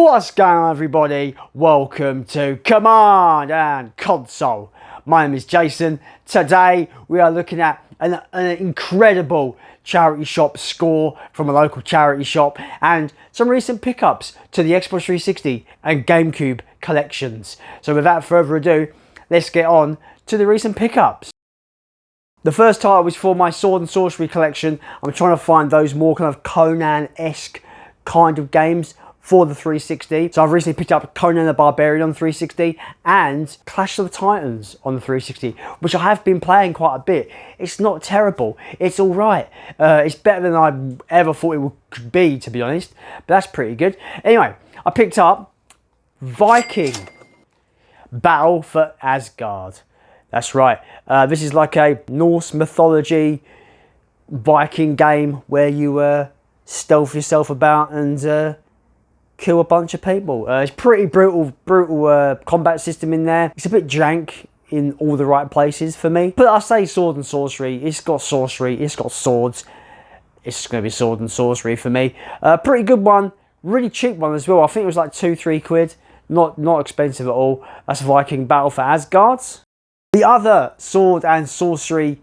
What's going on, everybody? Welcome to Command and Console. My name is Jason. Today we are looking at an incredible charity shop score from a local charity shop and some recent pickups to the Xbox 360 and GameCube collections. So without further ado, let's get on to the recent pickups. The first title was for my Sword and Sorcery collection. I'm trying to find those more kind of Conan-esque kind of games for the 360. So I've recently picked up Conan the Barbarian on the 360 and Clash of the Titans on the 360, which I have been playing quite a bit. It's not terrible. It's all right. It's better than I ever thought it could be, to be honest. But that's pretty good. Anyway, I picked up Viking Battle for Asgard. That's right. This is like a Norse mythology Viking game where you stealth yourself about and kill a bunch of people. It's pretty brutal combat system in there. It's a bit jank in all the right places for me. But I say sword and sorcery. It's got sorcery. It's got swords. It's going to be sword and sorcery for me. Pretty good one. Really cheap one as well. I think it was like 2-3 quid. Not expensive at all. That's Viking Battle for Asgard. The other sword and sorcery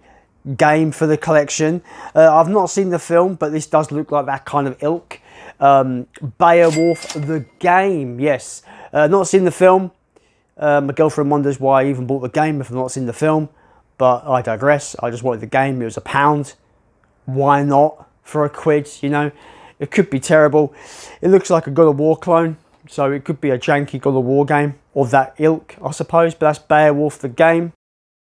game for the collection. I've not seen the film, but this does look like that kind of ilk. Beowulf the game, yes. Not seen the film. My girlfriend wonders why I even bought the game if I've not seen the film, but I digress. I just wanted the game. It was £1. Why not for a quid, you know? It could be terrible. It looks like a God of War clone, so it could be a janky God of War game or that ilk, I suppose, but that's Beowulf the game.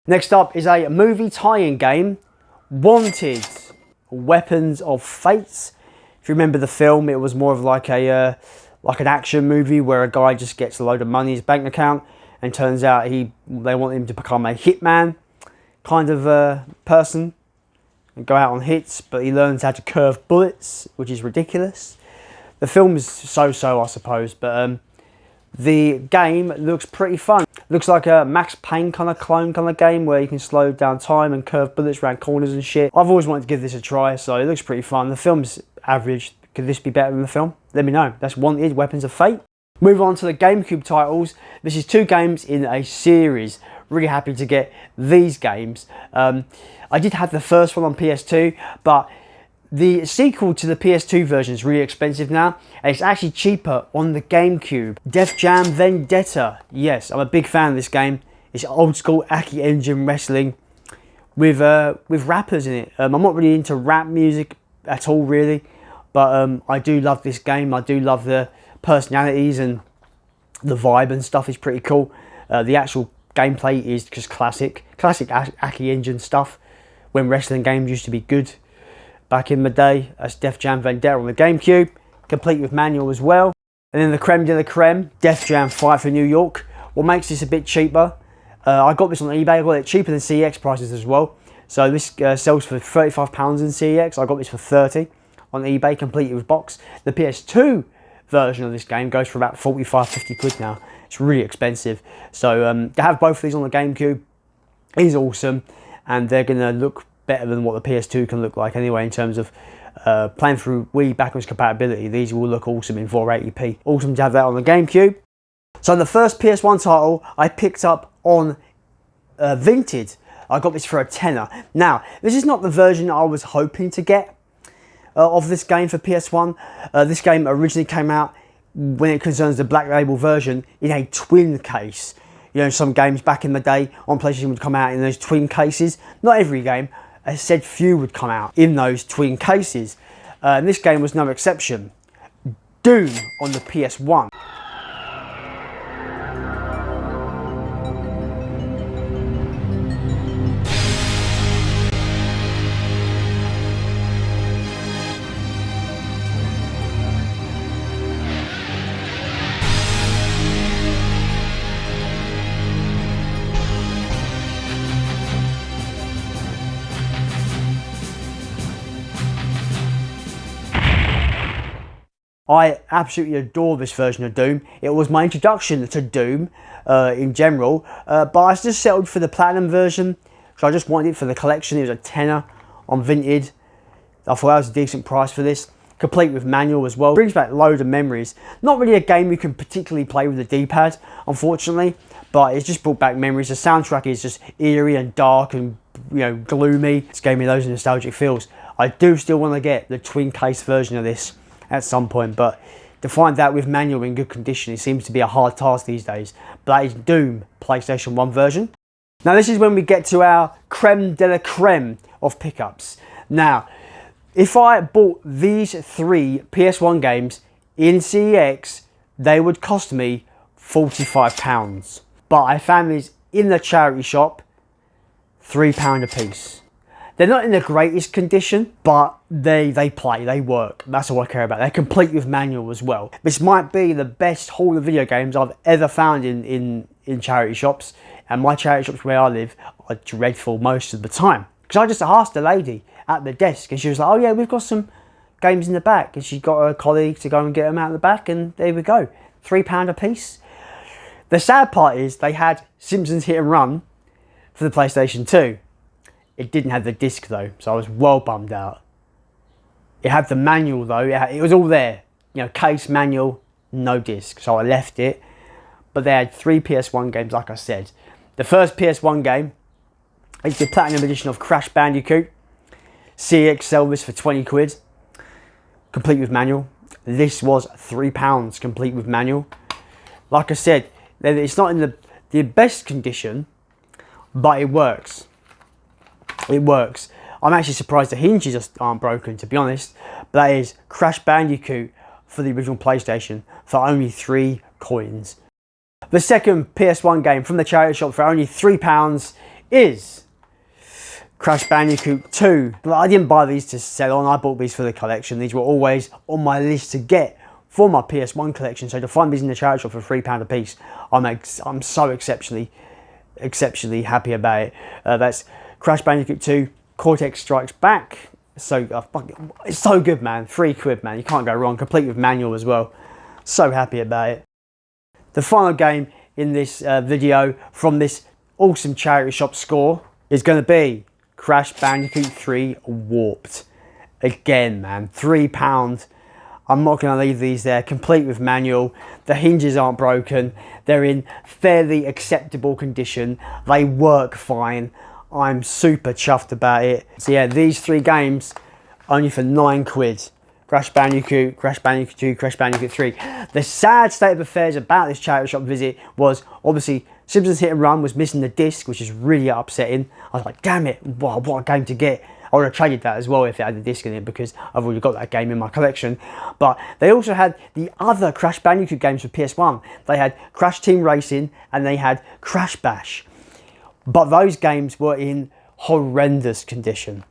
Next up is a movie tie-in game, Wanted, Weapons of Fate. If you remember the film, it was more of like an action movie where a guy just gets a load of money in his bank account and turns out they want him to become a hitman kind of person and go out on hits, but he learns how to curve bullets, which is ridiculous. The film is so-so, I suppose, but the game looks pretty fun. Looks like a Max Payne kind of clone kind of game where you can slow down time and curve bullets around corners and shit. I've always wanted to give this a try, so it looks pretty fun. The film's average. Could this be better than the film? Let me know. That's Wanted, Weapons of Fate. Move on to the GameCube titles. This is 2 games in a series. Really happy to get these games. I did have the first one on PS2, but the sequel to the PS2 version is really expensive now, and it's actually cheaper on the GameCube. Def Jam Vendetta. Yes, I'm a big fan of this game. It's old school Aki Engine wrestling with rappers in it. I'm not really into rap music at all, really, but I do love this game. I do love the personalities and the vibe and stuff is pretty cool. The actual gameplay is just classic Aki Engine stuff when wrestling games used to be good. Back in the day, that's Def Jam Vendetta on the GameCube, complete with manual as well. And then the creme de la creme, Def Jam Fight for New York. What makes this a bit cheaper? I got this on eBay. I got it cheaper than CEX prices as well. So this sells for £35 in CEX. I got this for 30 on eBay, completed with box. The PS2 version of this game goes for about 45-50 quid now. It's really expensive. So to have both of these on the GameCube is awesome, and they're going to look better than what the PS2 can look like anyway in terms of playing through Wii backwards compatibility. These will look awesome in 480p. Awesome to have that on the GameCube. So the first PS1 title I picked up on Vinted. I got this for a tenner. Now, this is not the version I was hoping to get of this game for PS1. This game originally came out, when it concerns the Black Label version, in a twin case. You know, some games back in the day on PlayStation would come out in those twin cases. Not every game. A said few would come out in those twin cases. And this game was no exception. Doom on the PS1. I absolutely adore this version of Doom. It was my introduction to Doom in general, but I just settled for the Platinum version, so I just wanted it for the collection. It was a tenner on Vinted. I thought that was a decent price for this. complete with manual as well. Brings back loads of memories. Not really a game you can particularly play with the D-pad, unfortunately, but it's just brought back memories. The soundtrack is just eerie and dark and, you know, gloomy. It's gave me those nostalgic feels. I do still want to get the twin case version of this at some point, but to find that with manual in good condition, it seems to be a hard task these days. But that is Doom PlayStation 1 version. Now this is when we get to our creme de la creme of pickups. Now, if I bought these 3 PS1 games in CEX, they would cost me £45. But I found these in the charity shop, £3 a piece. They're not in the greatest condition, but they play, they work. That's all I care about. They're complete with manual as well. This might be the best haul of video games I've ever found in charity shops. And my charity shops where I live are dreadful most of the time. Because I just asked the lady at the desk and she was like, oh yeah, we've got some games in the back. And she got her colleague to go and get them out of the back, and there we go. £3 a piece. The sad part is they had Simpsons Hit and Run for the PlayStation 2. It didn't have the disc though, so I was well bummed out. It had the manual though, it was all there. You know, case, manual, no disc, so I left it. But they had 3 PS1 games, like I said. The first PS1 game is the Platinum Edition of Crash Bandicoot. CEX sell this for 20 quid, complete with manual. This was £3, complete with manual. Like I said, it's not in the best condition, but it works. It works. I'm actually surprised the hinges aren't broken, to be honest. But that is Crash Bandicoot for the original PlayStation for only 3 coins. The second PS1 game from the charity shop for only £3 is Crash Bandicoot 2. But I didn't buy these to sell on, I bought these for the collection. These were always on my list to get for my PS1 collection. So to find these in the charity shop for £3 a piece, I'm so exceptionally happy about it. That's Crash Bandicoot 2, Cortex Strikes Back. So it's so good, man. 3 quid, man. You can't go wrong. Complete with manual as well. So happy about it. The final game in this video from this awesome charity shop score is going to be Crash Bandicoot 3 Warped. Again, man, £3. I'm not going to leave these there, complete with manual. The hinges aren't broken. They're in fairly acceptable condition. They work fine. I'm super chuffed about it. So yeah, these 3 games only for 9 quid. Crash Bandicoot, Crash Bandicoot 2, Crash Bandicoot 3. The sad state of affairs about this charity shop visit was obviously Simpsons Hit and Run was missing the disc, which is really upsetting. I was like, damn it, wow, what a game to get. I would have traded that as well if it had the disc in it, because I've already got that game in my collection. But they also had the other Crash Bandicoot games for PS1. They had Crash Team Racing and they had Crash Bash. But those games were in horrendous condition.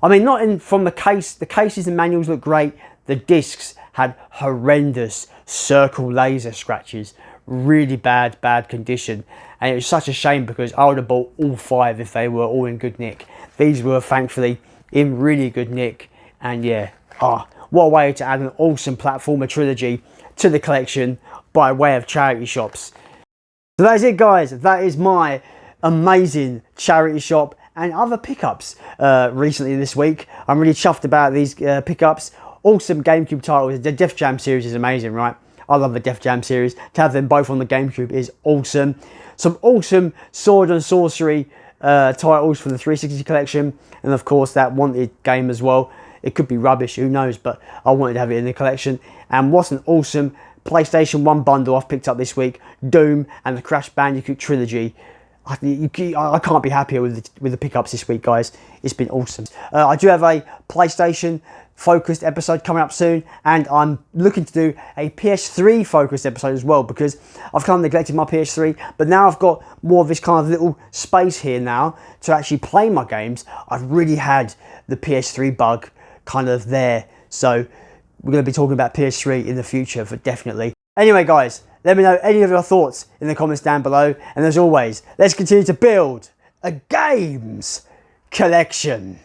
I mean, not in from the case. The cases and manuals look great. The discs had horrendous circle laser scratches. Really bad condition. And it was such a shame because I would have bought all 5 if they were all in good nick. These were thankfully in really good nick. And yeah, what a way to add an awesome platformer trilogy to the collection by way of charity shops. So that's it, guys. That is my amazing charity shop and other pickups recently this week. I'm really chuffed about these pickups. Awesome GameCube titles. The Def Jam series is amazing, right? I love the Def Jam series. To have them both on the GameCube is awesome. Some awesome sword and sorcery titles for the 360 collection, and of course that Wanted game as well. It could be rubbish, who knows, but I wanted to have it in the collection. And what's an awesome PlayStation 1 bundle I've picked up this week, Doom and the Crash Bandicoot trilogy. I can't be happier with the pickups this week, guys. It's been awesome. I do have a PlayStation focused episode coming up soon, and I'm looking to do a PS3 focused episode as well, because I've kind of neglected my PS3, but now I've got more of this kind of little space here now to actually play my games. I've really had the PS3 bug kind of there, so we're going to be talking about PS3 in the future for definitely. Anyway, guys, let me know any of your thoughts in the comments down below, and as always, let's continue to build a games collection.